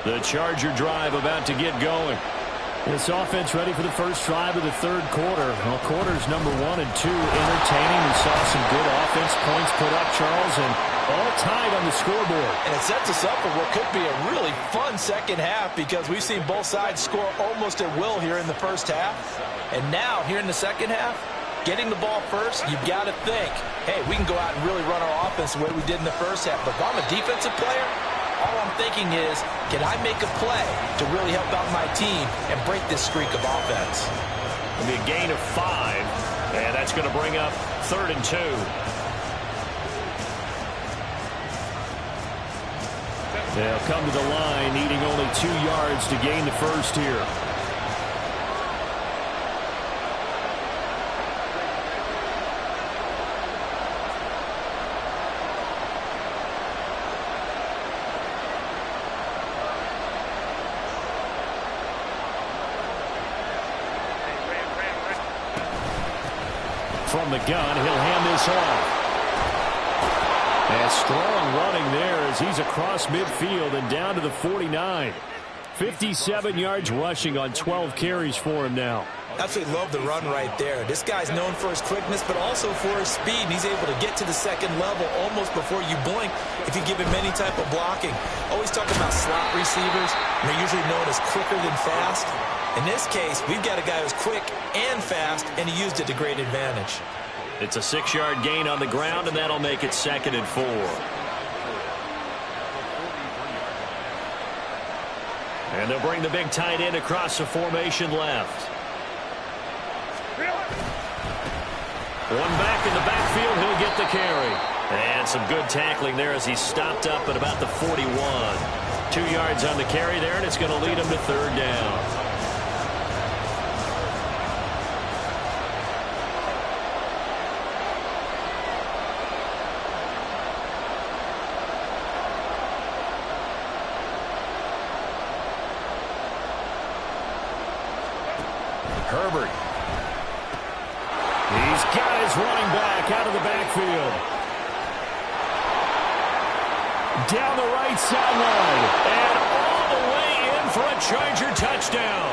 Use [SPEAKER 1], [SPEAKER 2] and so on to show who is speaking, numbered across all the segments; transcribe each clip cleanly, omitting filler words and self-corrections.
[SPEAKER 1] The Charger drive about to get going.
[SPEAKER 2] This offense ready for the first drive of the third quarter. Well, quarters number 1 and 2 entertaining. We saw some good offense points put up, Charles, and all tied on the scoreboard.
[SPEAKER 3] And it sets us up for what could be a really fun second half because we've seen both sides score almost at will here in the first half. And now, here in the second half, getting the ball first, you've got to think, hey, we can go out and really run our offense the way we did in the first half. But if I'm a defensive player, all I'm thinking is, can I make a play to really help out my team and break this streak of offense?
[SPEAKER 1] It'll be a gain of 5, and that's going to bring up 3rd and 2.
[SPEAKER 2] They'll come to the line, needing only 2 yards to gain the first here. From the gun, he'll hand this off. And strong running there as he's across midfield and down to the 49. 57 yards rushing on 12 carries for him now.
[SPEAKER 3] Absolutely love the run right there. This guy's known for his quickness, but also for his speed. And he's able to get to the second level almost before you blink if you give him any type of blocking. Always talk about slot receivers. They're usually known as quicker than fast. In this case, we've got a guy who's quick and fast, and he used it to great advantage.
[SPEAKER 1] It's a 6-yard gain on the ground, and that'll make it 2nd and 4. And they'll bring the big tight end across the formation left. One back in the backfield, he'll get the carry. And some good tackling there as he stopped up at about the 41. 2 yards on the carry there, and it's going to lead him to 3rd down.
[SPEAKER 2] Herbert. He's got his running back out of the backfield. Down the right sideline. And all the way in for a Charger touchdown.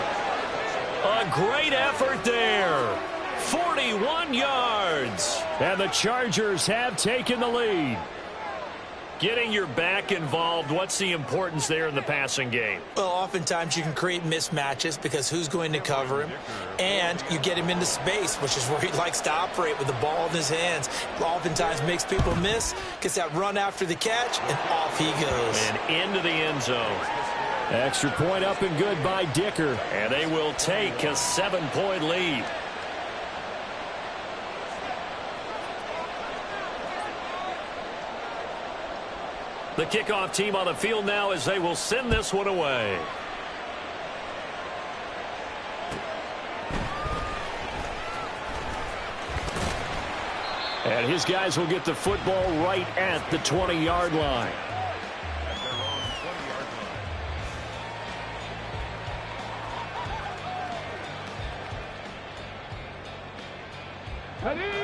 [SPEAKER 2] A great effort there. 41 yards. And the Chargers have taken the lead.
[SPEAKER 1] Getting your back involved, what's the importance there in the passing game?
[SPEAKER 3] Well, oftentimes you can create mismatches because who's going to cover him? And you get him into space, which is where he likes to operate with the ball in his hands. Oftentimes makes people miss, gets that run after the catch, and off he goes.
[SPEAKER 1] And into the end zone.
[SPEAKER 2] Extra point up and good by Dicker.
[SPEAKER 1] And they will take a 7-point lead. The kickoff team on the field now as they will send this one away.
[SPEAKER 2] And his guys will get the football right at the 20-yard line.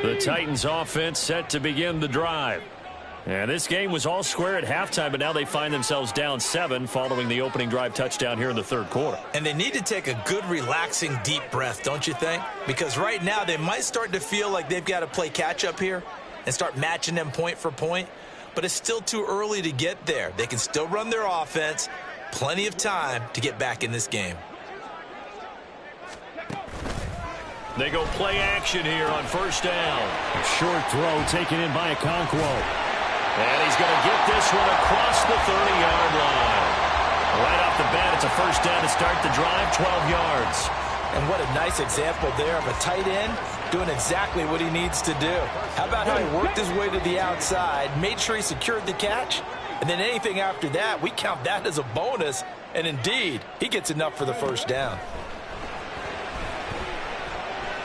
[SPEAKER 1] The Titans offense set to begin the drive. And this game was all square at halftime, but now they find themselves down 7 following the opening drive touchdown here in the third quarter.
[SPEAKER 3] And they need to take a good, relaxing, deep breath, don't you think? Because right now they might start to feel like they've got to play catch-up here and start matching them point for point. But it's still too early to get there. They can still run their offense. Plenty of time to get back in this game.
[SPEAKER 1] They go play action here on first down.
[SPEAKER 2] A short throw taken in by Okonkwo.
[SPEAKER 1] And he's going to get this one across the 30-yard line. Right off the bat, it's a first down to start the drive, 12 yards.
[SPEAKER 3] And what a nice example there of a tight end doing exactly what he needs to do. How about how he worked his way to the outside, made sure he secured the catch, and then anything after that, we count that as a bonus. And indeed, he gets enough for the first down.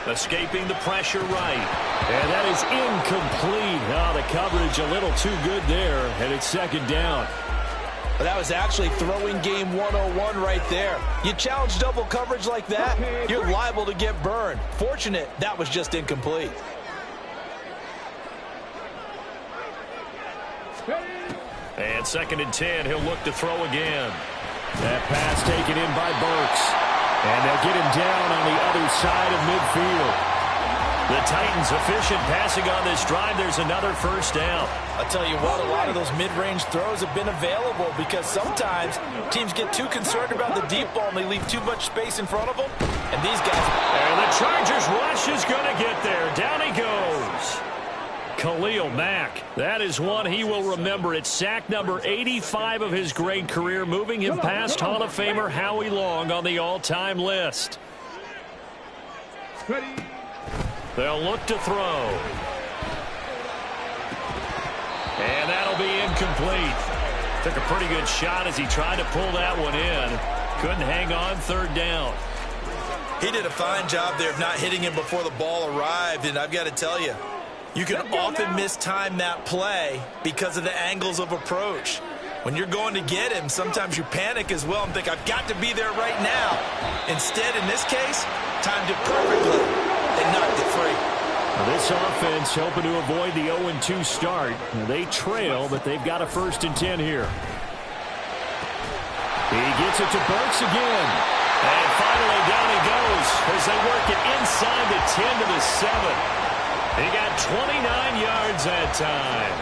[SPEAKER 1] Escaping the pressure right.
[SPEAKER 2] And that is incomplete. Oh, the coverage a little too good there, and it's second down.
[SPEAKER 3] But that was actually throwing game 101 right there. You challenge double coverage like that, you're liable to get burned. Fortunate that was just incomplete.
[SPEAKER 1] And 2nd and 10, he'll look to throw again.
[SPEAKER 2] That pass taken in by Burks. And they'll get him down on the other side of midfield. The Titans efficient passing on this drive. There's another first down.
[SPEAKER 3] I'll tell you what, a lot of those mid-range throws have been available because sometimes teams get too concerned about the deep ball and they leave too much space in front of them. And these guys...
[SPEAKER 2] And the Chargers rush is going to get there. Down he goes. Khalil Mack. That is one he will remember. It's sack number 85 of his great career, moving him past Hall of Famer Howie Long on the all-time list.
[SPEAKER 4] Ready.
[SPEAKER 2] They'll look to throw. And that'll be incomplete. Took a pretty good shot as he tried to pull that one in. Couldn't hang on, third down.
[SPEAKER 3] He did a fine job there of not hitting him before the ball arrived, and I've got to tell you, you can often mistime that play because of the angles of approach. When you're going to get him, sometimes you panic as well and think, I've got to be there right now. Instead, in this case, timed it perfectly. They knocked it free.
[SPEAKER 2] This offense hoping to avoid the 0-2 start. They trail, but they've got a 1st and 10 here. He gets it to Burks again. And finally down he goes as they work it inside the 10 to the 7. He got 29 yards that time.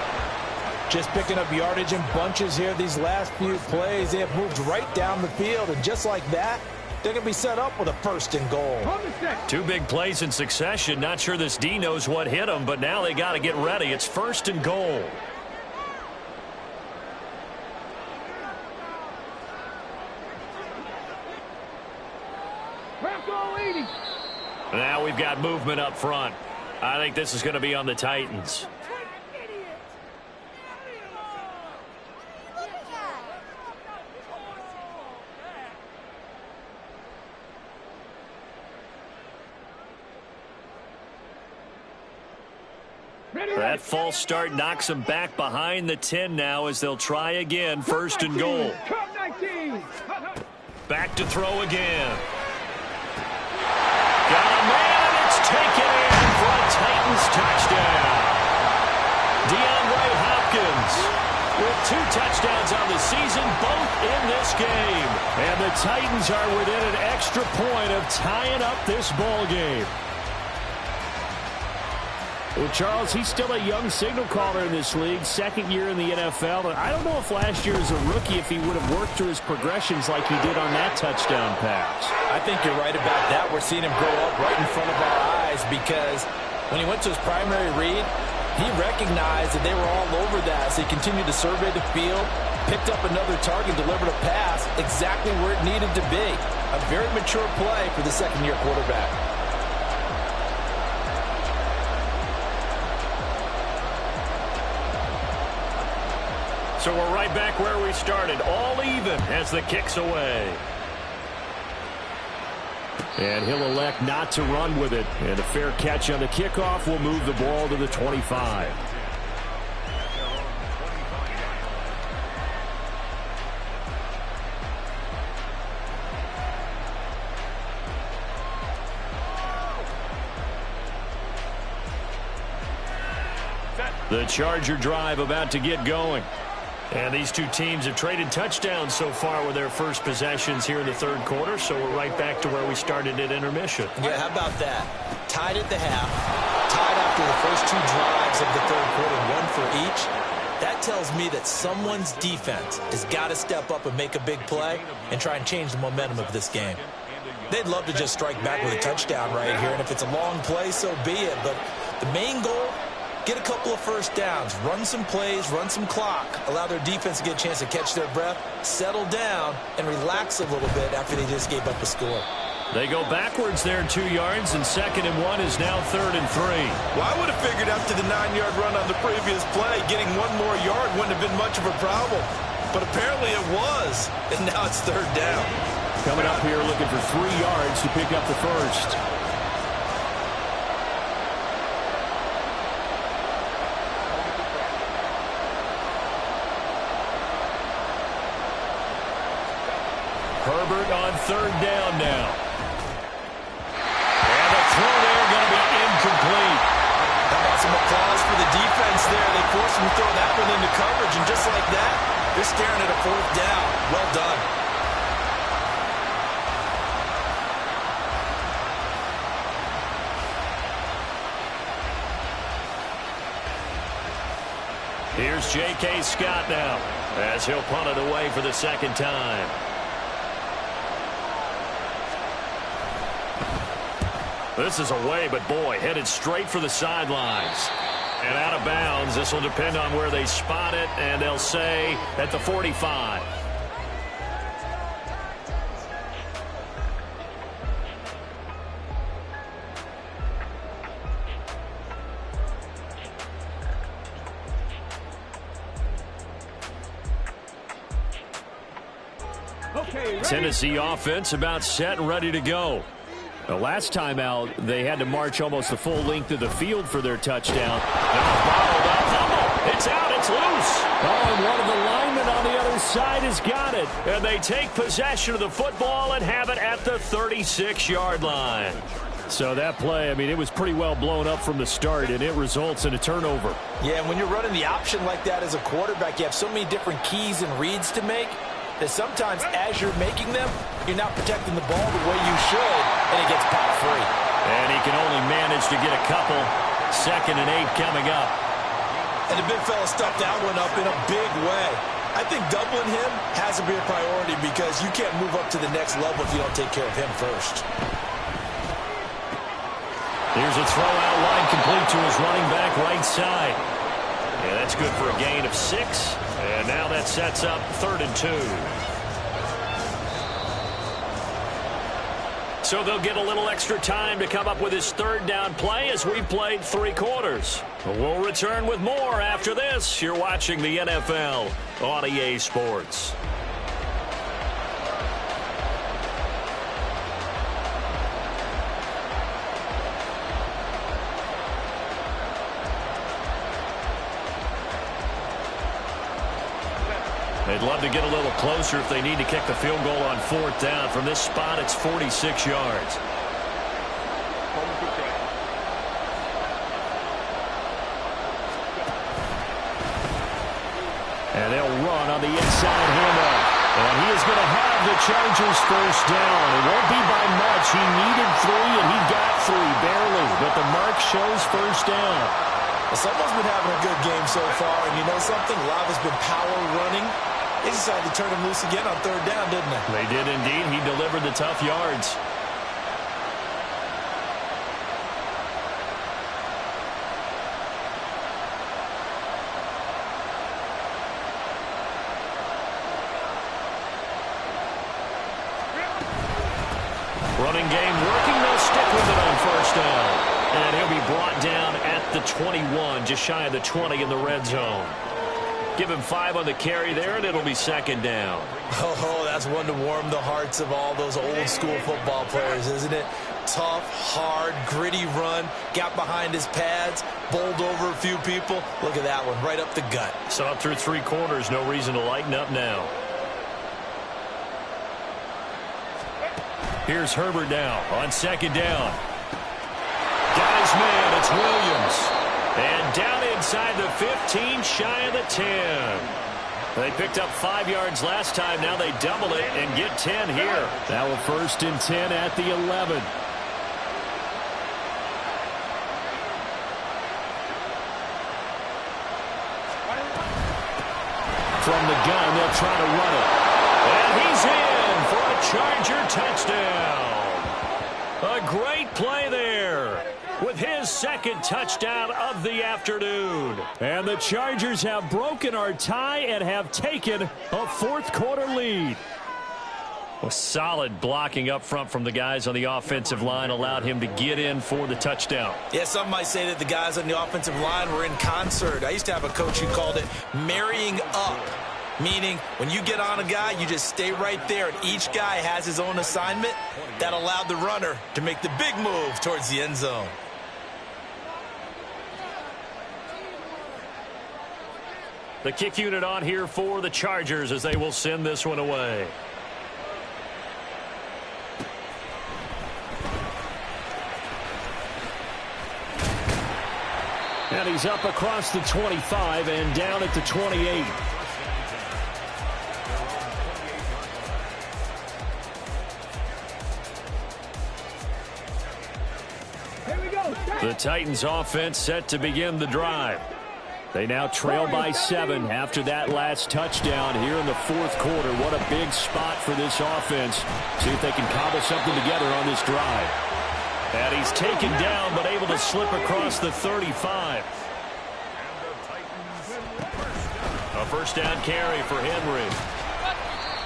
[SPEAKER 3] Just picking up yardage in bunches here these last few plays. They have moved right down the field, and just like that, they're going to be set up with a 1st and goal.
[SPEAKER 2] 2 big plays in succession. Not sure this D knows what hit him, but now they got to get ready. It's 1st and goal. Now we've got movement up front. I think this is going to be on the Titans. That false start knocks them back behind the 10 now as they'll try again. 1st and goal. Back to throw again. Got a man, and it's taken in for a Titans touchdown. DeAndre Hopkins with 2 touchdowns on the season, both in this game. And the Titans are within an extra point of tying up this ball game. Well, Charles, he's still a young signal caller in this league, 2nd year in the NFL. And I don't know if last year as a rookie if he would have worked through his progressions like he did on that touchdown pass.
[SPEAKER 3] I think you're right about that. We're seeing him grow up right in front of our eyes because when he went to his primary read, he recognized that they were all over that. So he continued to survey the field, picked up another target, delivered a pass exactly where it needed to be. A very mature play for the 2nd-year quarterback.
[SPEAKER 2] So we're right back where we started, all even as the kick's away. And he'll elect not to run with it. And a fair catch on the kickoff will move the ball to the 25. The Charger drive about to get going. And these 2 teams have traded touchdowns so far with their first possessions here in the 3rd quarter, so we're right back to where we started at intermission.
[SPEAKER 3] Yeah, how about that? Tied at the half, tied after the first 2 drives of the 3rd quarter, 1 for each. That tells me that someone's defense has got to step up and make a big play and try and change the momentum of this game. They'd love to just strike back with a touchdown right here, and if it's a long play, so be it. But the main goal, get a couple of first downs, run some plays, run some clock, allow their defense to get a chance to catch their breath, settle down, and relax a little bit after they just gave up a score.
[SPEAKER 2] They go backwards there 2 yards, and 2nd and 1 is now 3rd and 3.
[SPEAKER 3] Well, I would have figured after the 9-yard run on the previous play, getting 1 more yard wouldn't have been much of a problem. But apparently it was, and now it's 3rd down.
[SPEAKER 2] Coming up here looking for 3 yards to pick up the first. Herbert on 3rd down now. And the throw there going to be incomplete.
[SPEAKER 3] How about some applause for the defense there? They forced him to throw that one into coverage, and just like that, they're staring at a 4th down. Well done.
[SPEAKER 1] Here's J.K. Scott now as he'll punt it away for the second time. This is away, but boy, headed straight for the sidelines. And out of bounds. This will depend on where they spot it, and they'll say at the 45. Tennessee offense about set and ready to go. The last time out, they had to march almost the full length of the field for their touchdown. It's out. It's loose. Oh, and one of the linemen on the other side has got it. And they take possession of the football and have it at the 36-yard line. So that play, I mean, it was pretty well blown up from the start, and it results in a turnover.
[SPEAKER 3] Yeah, when you're running the option like that as a quarterback, you have so many different keys and reads to make that sometimes as you're making them, you're not protecting the ball the way you should, and it gets popped free.
[SPEAKER 1] And he can only manage to get a couple. 2nd and 8 coming up.
[SPEAKER 3] And the big fella stuffed that one up in a big way. I think doubling him has to be a priority because you can't move up to the next level if you don't take care of him first.
[SPEAKER 1] Here's a throw out wide complete to his running back right side. Yeah, that's good for a gain of 6. And now that sets up 3rd and 2. So they'll get a little extra time to come up with his 3rd down play as we played 3 quarters. We'll return with more after this. You're watching the NFL on EA Sports. They'd love to get a little closer if they need to kick the field goal on 4th down. From this spot, it's 46 yards. And they'll run on the inside handoff. And he is going to have the Chargers 1st down. It won't be by much. He needed 3, and he got 3, barely. But the mark shows 1st down.
[SPEAKER 3] Well, someone's been having a good game so far, and you know something? A lot has been power running. They decided to turn him loose again on 3rd down, didn't they?
[SPEAKER 1] They did indeed. He delivered the tough yards. Running game working. They'll stick with it on 1st down. And he'll be brought down at the 21, just shy of the 20 in the red zone. Give him 5 on the carry there, and it'll be 2nd down.
[SPEAKER 3] Oh, that's one to warm the hearts of all those old-school football players, isn't it? Tough, hard, gritty run, got behind his pads, bowled over a few people. Look at that one, right up the gut.
[SPEAKER 1] Saw it through 3 quarters, no reason to lighten up now. Here's Herbert now on 2nd down. Got his man, it's Williams. And down inside the 15, shy of the 10. They picked up 5 yards last time. Now they double it and get 10 here. Now a 1st and 10 at the 11. From the gun, they'll try to run it. And he's in for a Charger touchdown. A great play there with his 2nd touchdown of the afternoon. And the Chargers have broken our tie and have taken a 4th quarter lead. A solid blocking up front from the guys on the offensive line allowed him to get in for the touchdown.
[SPEAKER 3] Yeah, some might say that the guys on the offensive line were in concert. I used to have a coach who called it marrying up, meaning when you get on a guy, you just stay right there, and each guy has his own assignment. That allowed the runner to make the big move towards the end zone.
[SPEAKER 1] The kick unit on here for the Chargers as they will send this one away. And he's up across the 25 and down at the 28. The Titans offense set to begin the drive.
[SPEAKER 2] They now trail by 7 after that last touchdown here in the fourth quarter. What a big spot for this offense. See if they can cobble something together on this drive. And he's taken down but able to slip across the 35. A first down carry for Henry.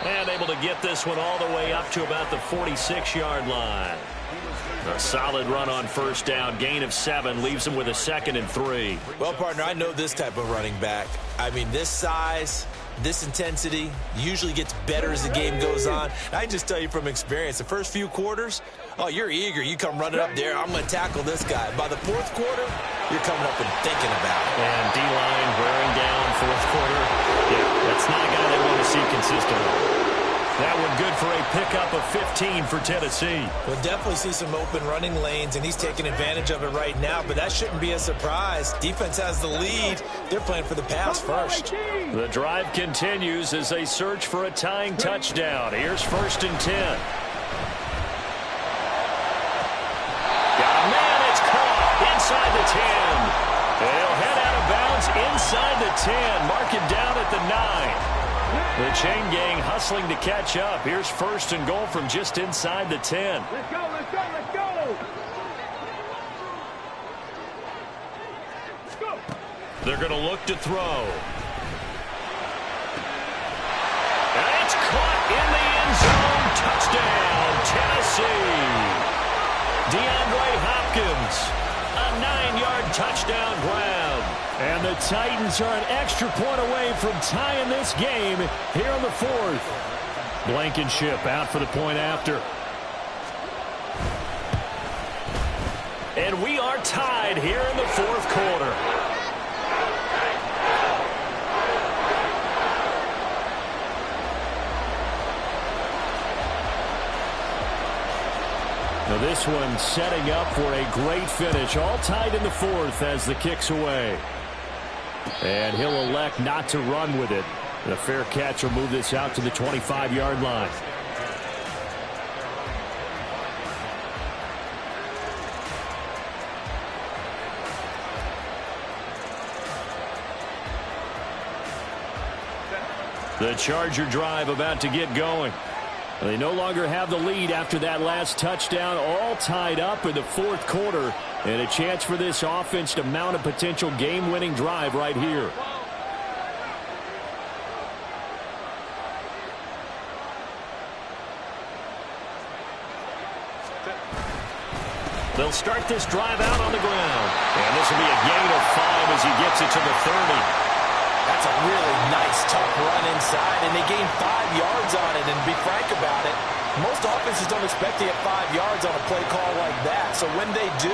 [SPEAKER 2] And able to get this one all the way up to about the 46-yard line. A solid run on first down. Gain of 7 leaves him with a 2nd and 3.
[SPEAKER 3] Well, partner, I know this type of running back. I mean, this size, this intensity usually gets better as the game goes on. I just tell you from experience, the first few quarters, oh, you're eager. You come running up there. I'm going to tackle this guy. By the fourth quarter, you're coming up and thinking about it.
[SPEAKER 2] And D-line wearing down fourth quarter. Yeah, that's not a guy they want to see consistently. That one good for a pickup of 15 for Tennessee.
[SPEAKER 3] We'll definitely see some open running lanes, and he's taking advantage of it right now, but that shouldn't be a surprise. Defense has the lead. They're playing for the pass first.
[SPEAKER 2] The drive continues as they search for a tying touchdown. Here's 1st and 10. Got a man, it's caught inside the 10. They'll head out of bounds inside the 10. Mark it down at the 9. The chain gang hustling to catch up. Here's 1st and goal from just inside the 10.
[SPEAKER 4] Let's go, let's go, let's go! Let's go!
[SPEAKER 2] They're going to look to throw. And it's caught in the end zone. Touchdown, Tennessee. DeAndre Hopkins, a 9-yard touchdown grab. And the Titans are an extra point away from tying this game here in the 4th. Blankenship out for the point after. And we are tied here in the 4th quarter. Now this one setting up for a great finish. All tied in the 4th as the kick's away. And he'll elect not to run with it. The fair catch will move this out to the 25-yard line. The Charger drive about to get going. They no longer have the lead after that last touchdown, all tied up in the 4th quarter, and a chance for this offense to mount a potential game-winning drive right here. They'll start this drive out on the ground, and this will be a gain of 5 as he gets it to the 30.
[SPEAKER 3] That's a really nice, tough run inside, and they gain 5 yards on it. And to be frank about it, most offenses don't expect to get 5 yards on a play call like that. So when they do,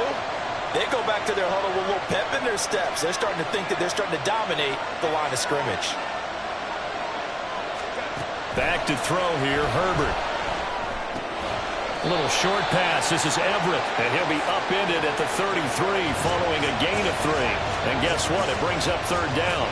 [SPEAKER 3] they go back to their huddle with a little pep in their steps. They're starting to think that they're starting to dominate the line of scrimmage.
[SPEAKER 2] Back to throw here, Herbert. A little short pass. This is Everett, and he'll be upended at the 33 following a gain of 3. And guess what? It brings up 3rd down.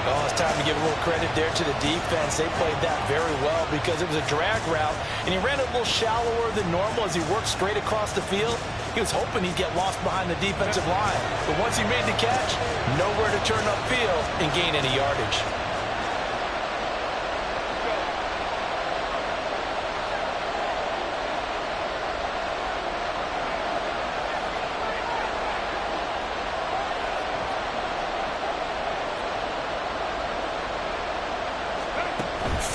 [SPEAKER 3] Oh, it's time to give a little credit there to the defense. They played that very well because it was a drag route, and he ran it a little shallower than normal as he worked straight across the field. He was hoping he'd get lost behind the defensive line. But once he made the catch, nowhere to turn upfield and gain any yardage.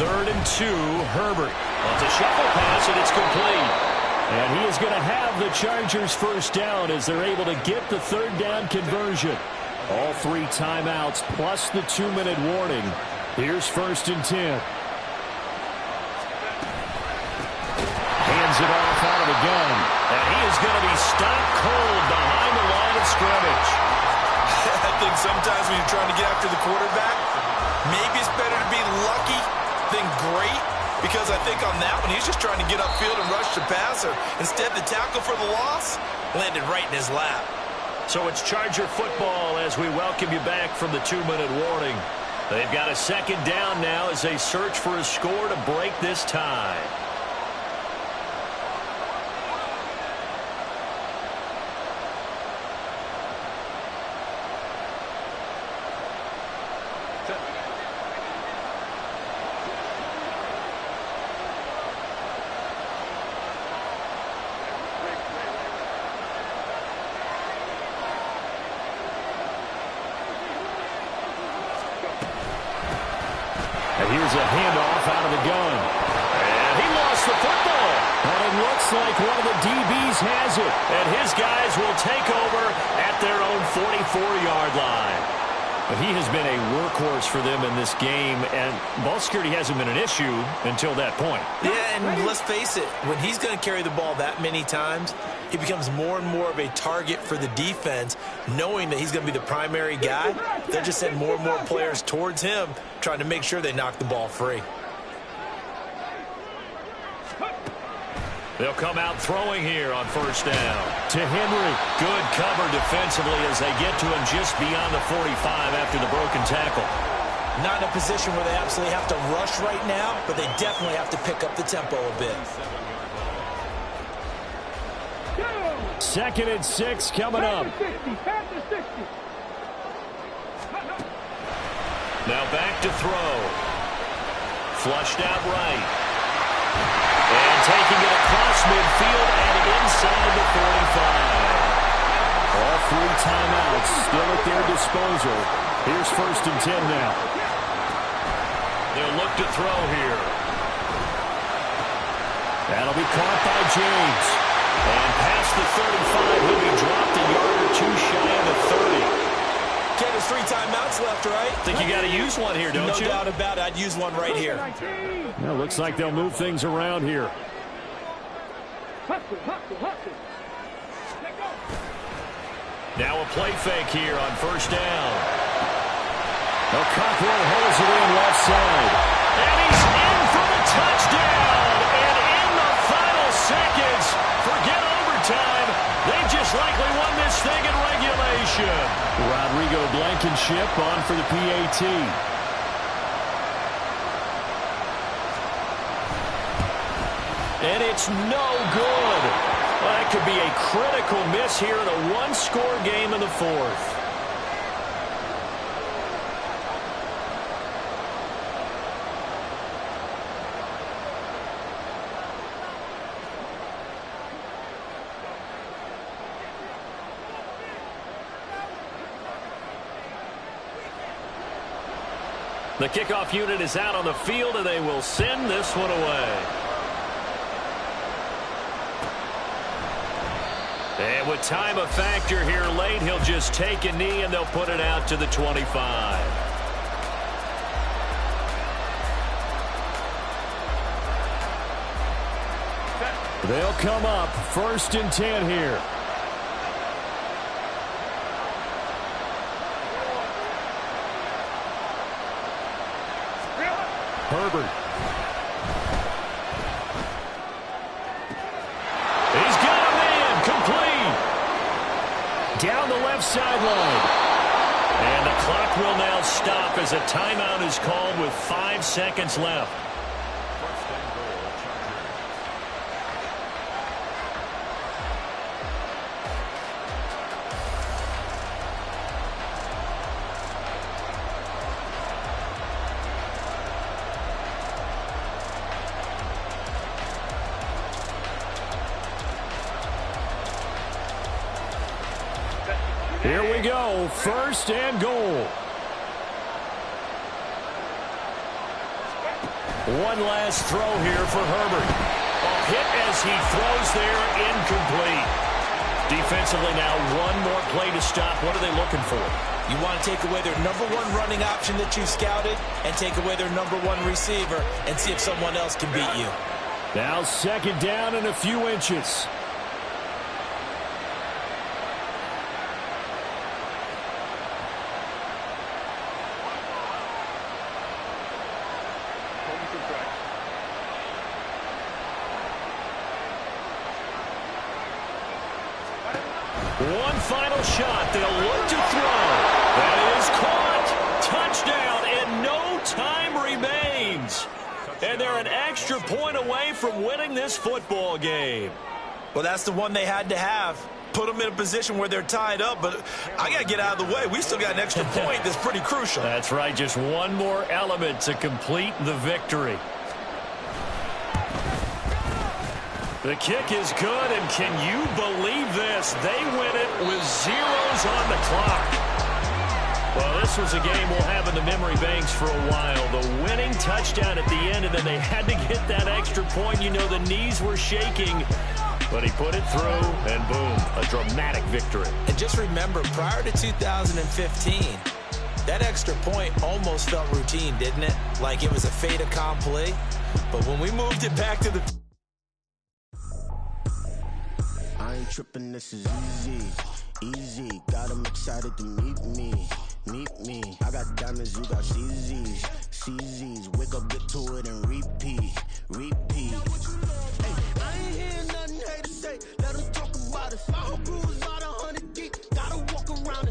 [SPEAKER 2] Third and 2, Herbert. It's a shuffle pass, and it's complete. And he is going to have the Chargers first down as they're able to get the 3rd down conversion. All 3 timeouts plus the 2-minute warning. Here's 1st and 10. Hands it off out of the gun. And he is going to be stopped cold behind the line of scrimmage.
[SPEAKER 3] I think sometimes when you're trying to get after the quarterback, maybe it's better to be lucky than great, because I think on that one, he's just trying to get upfield and rush the passer. Instead, the tackle for the loss landed right in his lap.
[SPEAKER 2] So it's Charger football as we welcome you back from the 2-minute warning. They've got a 2nd down now as they search for a score to break this tie. And here's a handoff out of the gun.
[SPEAKER 1] And he lost the football.
[SPEAKER 2] And it looks like one of the DBs has it.
[SPEAKER 1] And his guys will take over at their own 44-yard line.
[SPEAKER 2] But he has been a workhorse for them in this game, and ball security hasn't been an issue until that point.
[SPEAKER 3] Yeah, and let's face it, when he's going to carry the ball that many times, he becomes more and more of a target for the defense, knowing that he's going to be the primary guy. They're just sending more and more players towards him, trying to make sure they knock the ball free.
[SPEAKER 1] They'll come out throwing here on first down.
[SPEAKER 2] To Henry.
[SPEAKER 1] Good cover defensively as they get to him just beyond the 45 after the broken tackle.
[SPEAKER 3] Not in a position where they absolutely have to rush right now, but they definitely have to pick up the tempo a bit.
[SPEAKER 2] 2nd and 6 coming up.
[SPEAKER 1] Now back to throw. Flushed out right. And taking it across midfield and inside the 45.
[SPEAKER 2] All 3 timeouts still at their disposal. Here's 1st and 10 now.
[SPEAKER 1] They'll look to throw here.
[SPEAKER 2] That'll be caught by James.
[SPEAKER 1] And past the 35, he'll be dropped a yard or 2 shy of the 30.
[SPEAKER 3] Ken, there's 3 timeouts left, right?
[SPEAKER 1] Think you got to use one here, don't you?
[SPEAKER 3] No doubt about it. I'd use one right here.
[SPEAKER 2] Well, looks like they'll move things around here.
[SPEAKER 1] Now a play fake here on first down.
[SPEAKER 2] Now Cockrell holds it in left side.
[SPEAKER 1] And he's in for the touchdown. And in the final seconds, forget overtime. They just likely won this thing in regulation.
[SPEAKER 2] Rodrigo Blankenship on for the PAT.
[SPEAKER 1] And it's no good. Well, that could be a critical miss here in a one-score game in the 4th. The kickoff unit is out on the field, and they will send this one away. And with time a factor here late, he'll just take a knee, and they'll put it out to the 25.
[SPEAKER 2] They'll come up 1st and 10 here. Herbert.
[SPEAKER 1] He's got a man complete.
[SPEAKER 2] Down the left sideline.
[SPEAKER 1] And the clock will now stop as a timeout is called with 5 seconds left.
[SPEAKER 2] Here we go, 1st and goal.
[SPEAKER 1] One last throw here for Herbert. A hit as he throws there, incomplete. Defensively now, one more play to stop. What are they looking for?
[SPEAKER 3] You want to take away their #1 running option that you scouted and take away their #1 receiver and see if someone else can beat you.
[SPEAKER 2] Now 2nd down and a few inches.
[SPEAKER 1] One final shot. They'll look to throw. That is caught. Touchdown, and no time remains. And they're an extra point away from winning this football game.
[SPEAKER 3] Well, that's the one they had to have. Put them in a position where they're tied up, but I got to get out of the way. We still got an extra point that's pretty crucial.
[SPEAKER 1] That's right. Just one more element to complete the victory. The kick is good, and can you believe this? They win it with zeros on the clock. Well, this was a game we'll have in the memory banks for a while. The winning touchdown at the end, and then they had to get that extra point. You know, the knees were shaking, but he put it through, and boom, a dramatic victory.
[SPEAKER 3] And just remember, prior to 2015, that extra point almost felt routine, didn't it? Like it was a fait accompli. But when we moved it back to the...
[SPEAKER 5] I ain't tripping, this is easy, easy. Got them excited to meet me. I got diamonds, you got CZs. Wake up, get to it, and repeat.